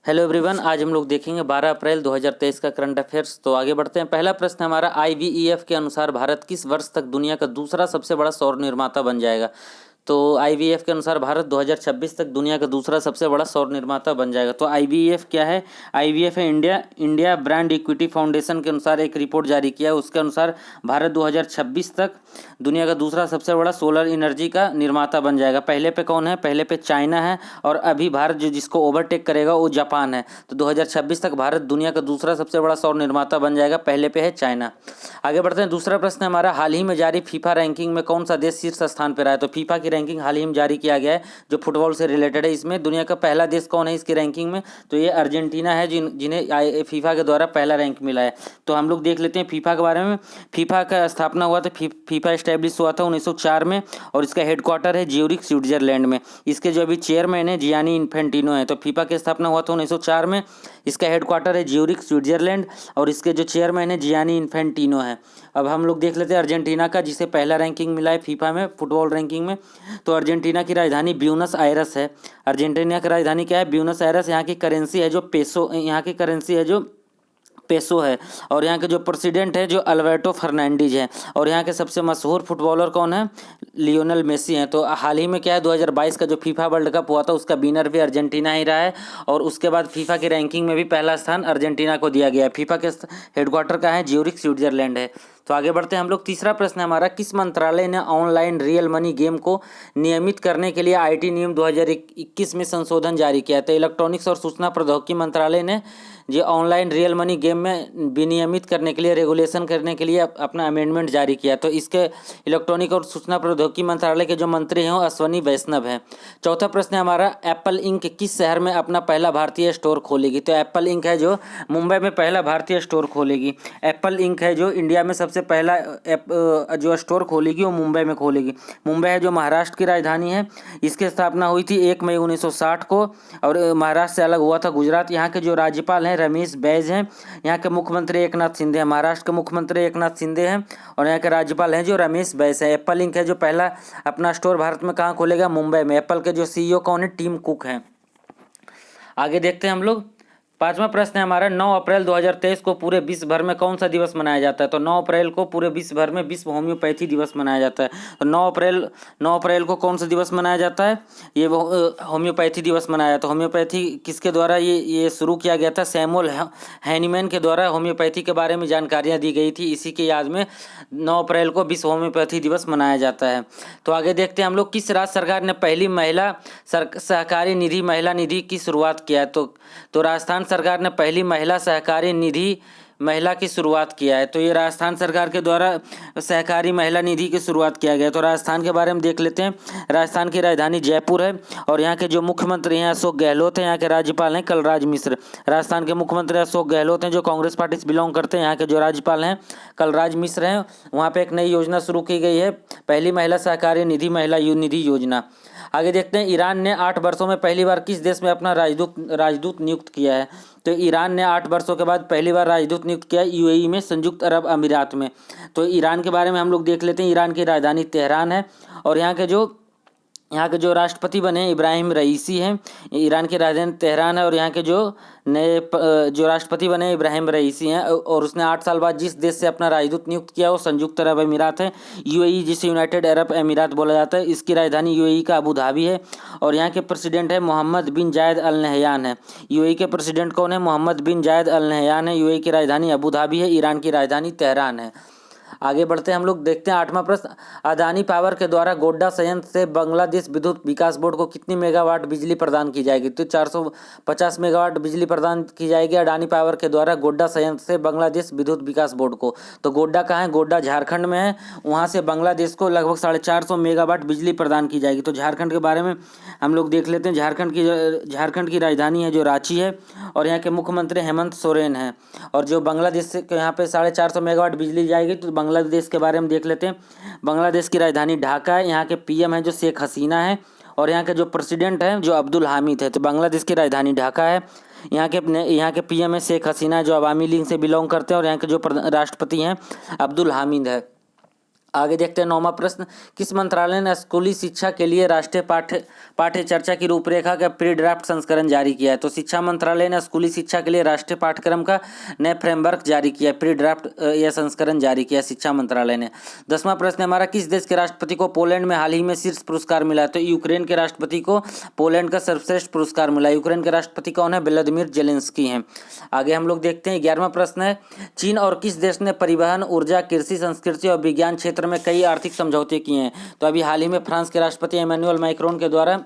Hello everyone, आज हम लोग देखेंगे 12 अप्रैल 2023 का करंट अफेयर्स। तो आगे बढ़ते हैं। पहला प्रश्न हमारा, आईवीईएफ के अनुसार भारत किस वर्ष तक दुनिया का दूसरा सबसे बड़ा सौर निर्माता बन जाएगा। तो आईवीएफ के अनुसार भारत 2026 तक दुनिया का दूसरा सबसे बड़ा सौर निर्माता बन जाएगा। तो आईवीएफ क्या है? आईवीएफ है इंडिया ब्रांड इक्विटी फाउंडेशन के अनुसार एक रिपोर्ट जारी किया है। उसके अनुसार भारत 2026 तक दुनिया का दूसरा सबसे बड़ा सोलर एनर्जी का निर्माता बन जाएगा। पहले पे कौन है? पहले पे चाइना है, और अभी भारत जो जिसको ओवरटेक करेगा वो जापान है। तो 2026 तक भारत दुनिया का दूसरा सबसे बड़ा सौर निर्माता बन जाएगा। पहले पे है चाइना। आगे बढ़ते हैं। दूसरा प्रश्न हमारा, हाल ही में जारी फीफा रैंकिंग में कौन सा देश शीर्ष स्थान पर रहा है। तो फीफा की रैंकिंग हाल ही में जारी किया गया है जो फुटबॉल से रिलेटेड है। इसमें दुनिया का पहला देश कौन है इसकी रैंकिंग में? तो ये अर्जेंटीना है, जिन्हें फीफा के द्वारा पहला रैंक मिला है। तो हम लोग देख लेते हैं फीफा के बारे में। फीफा का स्थापना हुआ था, फीफा एस्टेब्लिश हुआ था 1904 में, और इसका हेडक्वार्टर है ज्यूरिख, स्विट्जरलैंड में। इसके जो अभी चेयरमैन है जियानी इन्फेंटिनो है। तो फीफा की स्थापना हुआ था 1904 में, इसका हेडक्वार्टर है ज्यूरिख, स्विट्जरलैंड, और इसके जो चेयरमैन है जियानी इन्फेंटिनो है। अब हम लोग देख लेते हैं अर्जेंटीना का, जिसे पहला रैंकिंग मिला है फीफा में फुटबॉल रैंकिंग में। तो अर्जेंटीना की राजधानी ब्यूनस आयरस है। अर्जेंटीना की राजधानी क्या है? Buenos Aires. यहाँ की करेंसी है जो पेसो, यहाँ की करेंसी है जो पेसो है। और यहाँ के जो प्रेसिडेंट है जो अल्बर्टो फर्नांडीज है। और यहाँ के सबसे मशहूर फुटबॉलर कौन है? लियोनेल मेसी हैं। तो हाल ही में क्या है, 2022 का जो फीफा वर्ल्ड कप हुआ था उसका विनर भी अर्जेंटीना ही रहा है। और उसके बाद फीफा की रैंकिंग में भी पहला स्थान अर्जेंटीना को दिया गया है। फीफा के हेडक्वार्टर का है ज्यूरिख, स्विट्जरलैंड है। तो आगे बढ़ते हैं हम लोग। तीसरा प्रश्न हमारा, किस मंत्रालय ने ऑनलाइन रियल मनी गेम को नियमित करने के लिए आईटी नियम 2021 में संशोधन जारी किया? तो इलेक्ट्रॉनिक्स और सूचना प्रौद्योगिकी मंत्रालय ने जो ऑनलाइन रियल मनी गेम में विनियमित करने के लिए, रेगुलेशन करने के लिए अपना अमेंडमेंट जारी किया। तो इसके इलेक्ट्रॉनिक और सूचना प्रौद्योगिकी मंत्रालय के जो मंत्री हैं वो अश्वनी वैष्णव हैं। चौथा प्रश्न है हमारा, एप्पल इंक किस शहर में अपना पहला भारतीय स्टोर खोलेगी? तो एप्पल इंक है जो मुंबई में पहला भारतीय स्टोर खोलेगी। एप्पल इंक है जो इंडिया में सबसे पहला जो स्टोर खोलेगी वो मुंबई में खोलेगी। मुंबई है जो महाराष्ट्र की राजधानी है। इसकी स्थापना हुई थी 1 मई 1960 को, और महाराष्ट्र से अलग हुआ था गुजरात। यहाँ के जो राज्यपाल हैं रमेश बैस हैं। यहाँ के मुख्यमंत्री एकनाथ शिंदे हैं। महाराष्ट्र के मुख्यमंत्री एकनाथ शिंदे हैं, और यहाँ के राज्यपाल हैं जो रमेश बैस हैं। एप्पल इंक है जो पहला अपना स्टोर भारत में कहाँ खोलेगा? मुंबई में। एप्पल के जो सीईओ कौन है? टिम कुक हैं। आगे देखते हैं हम लोग। पांचवा प्रश्न है हमारा, 9 अप्रैल 2023 को पूरे विश्व भर में कौन सा दिवस मनाया जाता है? तो 9 अप्रैल को पूरे विश्व भर में विश्व होम्योपैथी दिवस मनाया जाता है। तो 9 अप्रैल को कौन सा दिवस मनाया जाता है? ये होम्योपैथी दिवस मनाया जाता है। होम्योपैथी किसके द्वारा ये शुरू किया गया था? सैमुअल हैनीमैन के द्वारा होम्योपैथी के बारे में जानकारियाँ दी गई थी। इसी के याद में 9 अप्रैल को विश्व होम्योपैथी दिवस मनाया जाता है। तो आगे देखते हैं हम लोग, किस राज्य सरकार ने पहली महिला सहकारी निधि महिला निधि की शुरुआत किया है? तो राजस्थान सरकार ने पहली महिला सहकारी निधि महिला की शुरुआत किया है। तो ये राजस्थान सरकार के द्वारा सहकारी महिला निधि की शुरुआत किया गया। तो राजस्थान के बारे में देख लेते हैं। राजस्थान की राजधानी जयपुर है, और यहाँ के जो मुख्यमंत्री हैं अशोक गहलोत हैं। यहाँ के राज्यपाल हैं कलराज मिश्र। राजस्थान के मुख्यमंत्री अशोक गहलोत हैं जो कांग्रेस पार्टी से बिलोंग करते हैं। यहाँ के जो राज्यपाल हैं कलराज मिश्र हैं। वहाँ पर एक नई योजना शुरू की गई है, पहली महिला सहकारी निधि महिला निधि योजना। आगे देखते हैं, ईरान ने 8 वर्षों में पहली बार किस देश में अपना राजदूत नियुक्त किया है? तो ईरान ने 8 वर्षों के बाद पहली बार राजदूत नियुक्त किया यूएई में, संयुक्त अरब अमीरात में। तो ईरान के बारे में हम लोग देख लेते हैं। ईरान की राजधानी तेहरान है, और यहाँ के जो राष्ट्रपति बने हैं इब्राहिम रईसी हैं। ईरान की राजधानी तेहरान है, और यहाँ के जो नए जो राष्ट्रपति बने इब्राहिम रईसी हैं। और उसने 8 साल बाद जिस देश से अपना राजदूत नियुक्त किया वो संयुक्त अरब अमीरात है, यूएई, जिसे यूनाइटेड अरब अमीरात बोला जाता है। इसकी राजधानी यूएई का अबू धाबी है, और यहाँ के प्रेसिडेंट है मोहम्मद बिन जायद अल नहयान है। यूएई के प्रेसिडेंट कौन है? मोहम्मद बिन जायद अल नहयान है। यूएई की राजधानी अबू धाबी है, ईरान की राजधानी तेहरान है। आगे बढ़ते हैं हम लोग, देखते हैं 8वां प्रश्न, अदानी पावर के द्वारा गोड्डा संयंत्र से बांग्लादेश विद्युत विकास बोर्ड को कितनी मेगावाट बिजली प्रदान की जाएगी? तो 450 मेगावाट बिजली प्रदान की जाएगी अडानी पावर के द्वारा गोड्डा संयंत्र से बांग्लादेश विद्युत विकास बोर्ड को। तो गोड्डा कहाँ है? गोड्डा झारखंड में है। वहाँ से बांग्लादेश को लगभग 450 मेगावाट बिजली प्रदान की जाएगी। तो झारखंड के बारे में हम लोग देख लेते हैं। झारखंड की राजधानी है जो रांची है, और यहाँ के मुख्यमंत्री हेमंत सोरेन हैं। और जो बांग्लादेश से यहाँ पे 450 मेगावाट बिजली जाएगी। तो बांग्लादेश के बारे में देख लेते हैं। बांग्लादेश की राजधानी ढाका है। यहाँ के पीएम है जो शेख हसीना है, और यहाँ के जो प्रेसिडेंट हैं जो अब्दुल हामिद है। तो बांग्लादेश की राजधानी ढाका है। यहाँ के पीएम है शेख हसीना जो अवामी लीग से बिलोंग करते हैं, और यहाँ के जो राष्ट्रपति हैं अब्दुल हामिद है। आगे देखते हैं 9वां प्रश्न, किस मंत्रालय ने स्कूली शिक्षा के लिए राष्ट्रीय पाठ्य चर्चा की रूपरेखा का प्री ड्राफ्ट संस्करण जारी किया है? तो शिक्षा मंत्रालय ने स्कूली शिक्षा के लिए राष्ट्रीय पाठ्यक्रम का नया फ्रेमवर्क जारी किया, प्री ड्राफ्ट यह संस्करण जारी किया शिक्षा मंत्रालय ने। 10वां प्रश्न हमारा, किस देश के राष्ट्रपति को पोलैंड में हाल ही में शीर्ष पुरस्कार मिला? तो यूक्रेन के राष्ट्रपति को पोलैंड का सर्वश्रेष्ठ पुरस्कार मिला। यूक्रेन के राष्ट्रपति कौन है? व्लादिमीर जेलेंस्की हैं। आगे हम लोग देखते हैं 11वां प्रश्न है, चीन और किस देश ने परिवहन, ऊर्जा, कृषि, संस्कृति और विज्ञान क्षेत्र में कई आर्थिक समझौते किए हैं? तो अभी हाल ही में फ्रांस के राष्ट्रपति इमैनुअल मैक्रोन के द्वारा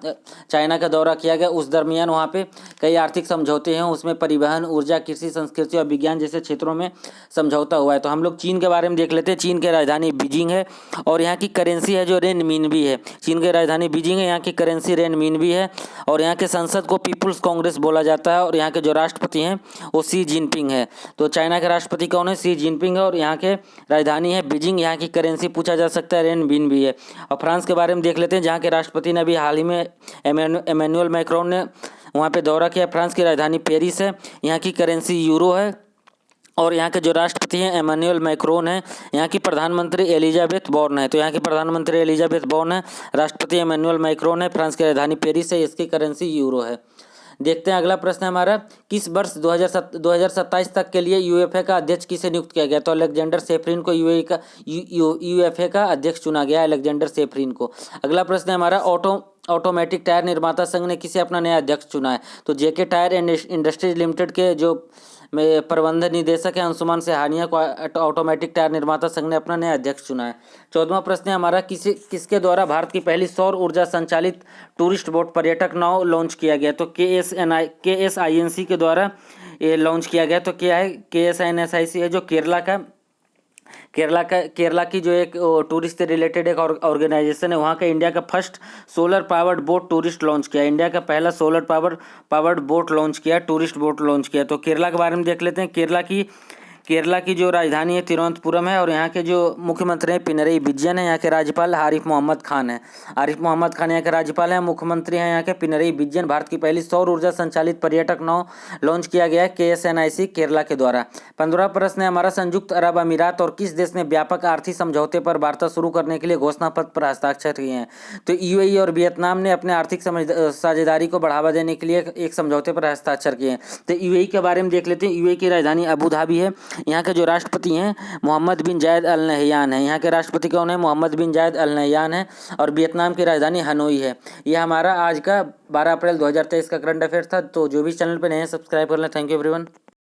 चाइना का दौरा किया गया, उस दरमियान वहाँ पे कई आर्थिक समझौते हैं, उसमें परिवहन, ऊर्जा, कृषि, संस्कृति और विज्ञान जैसे क्षेत्रों में समझौता हुआ है। तो हम लोग चीन के बारे में देख लेते हैं। चीन की राजधानी बीजिंग है और यहाँ की करेंसी है जो रेनमिनबी है। चीन की राजधानी बीजिंग है, यहाँ की करेंसी रेनमिनबी है और यहाँ के संसद को पीपुल्स कांग्रेस बोला जाता है और यहाँ के जो राष्ट्रपति हैं वो शी जिनपिंग है। तो चाइना के राष्ट्रपति कौन है? शी जिनपिंग है और यहाँ के राजधानी है बीजिंग, यहाँ की करेंसी पूछा जा सकता है रेनमिनबी है। और फ्रांस के बारे में देख लेते हैं, जहाँ के राष्ट्रपति ने अभी हाल ही में इमैनुअल मैक्रोन ने वहाँ पे दौरा किया। फ्रांस की राजधानी पेरिस है, यहाँ की करेंसी यूरो है और यहाँ के जो राष्ट्रपति हैं इमैनुअल मैक्रोन है। यहाँ की प्रधानमंत्री एलिजाबेथ बॉर्न है। तो यहाँ की प्रधानमंत्री एलिजाबेथ बॉर्न है, राष्ट्रपति इमैनुअल मैक्रोन है, फ्रांस की राजधानी पेरिस है, इसकी करेंसी यूरो है। देखते हैं अगला प्रश्न हमारा, किस वर्ष 2027 तक के लिए यूएफए का अध्यक्ष किसे नियुक्त किया गया? तो अलेक्जेंडर सेफरिन को यूएफए का अध्यक्ष चुना गया, अलेक्जेंडर सेफरिन को। अगला प्रश्न है हमारा, ऑटोमेटिक टायर निर्माता संघ ने किसे अपना नया अध्यक्ष चुना है? तो जेके टायर इंडस्ट्रीज लिमिटेड के जो प्रबंध निदेशक है अंशुमान सिहानिया को ऑटोमेटिक टायर निर्माता संघ ने अपना नया अध्यक्ष चुना है। 14वां प्रश्न है हमारा, किसके द्वारा भारत की पहली सौर ऊर्जा संचालित टूरिस्ट बोट पर्यटक नाव लॉन्च किया गया? तो KSINC के द्वारा ये लॉन्च किया गया। तो क्या है? KSINC है जो केरला की जो एक टूरिस्ट से रिलेटेड एक ऑर्गेनाइजेशन है, वहाँ का इंडिया का first solar powered boat tourist launch किया। इंडिया का पहला सोलर पावर्ड बोट लॉन्च किया, टूरिस्ट बोट लॉन्च किया। तो केरला के बारे में देख लेते हैं। केरला की जो राजधानी है तिरुवनंतपुरम है और यहाँ के जो मुख्यमंत्री हैं पिनरई विजयन है, यहाँ के राज्यपाल आरिफ मोहम्मद खान है। आरिफ मोहम्मद खान यहाँ के राज्यपाल हैं, मुख्यमंत्री हैं यहाँ के पिनरई विजयन। भारत की पहली सौर ऊर्जा संचालित पर्यटक नाव लॉन्च किया गया है KSNIC केरला के द्वारा। 15वां प्रश्न है हमारा, संयुक्त अरब अमीरात और किस देश ने व्यापक आर्थिक समझौते पर वार्ता शुरू करने के लिए घोषणा पत्र पर हस्ताक्षर किए हैं? तो UAE और वियतनाम ने अपने आर्थिक साझेदारी को बढ़ावा देने के लिए एक समझौते पर हस्ताक्षर किए हैं। तो UAE के बारे में देख लेते हैं। UAE की राजधानी अबू धाबी है, यहाँ के जो राष्ट्रपति हैं मोहम्मद बिन जायद अल नहयान है। यहाँ के राष्ट्रपति कौन है? मोहम्मद बिन जायद अल नहयान है और वियतनाम की राजधानी हनोई है। यह हमारा आज का 12 अप्रैल 2023 का करंट अफेयर्स था। तो जो भी चैनल पे नए हैं सब्सक्राइब कर लें। Thank you everyone.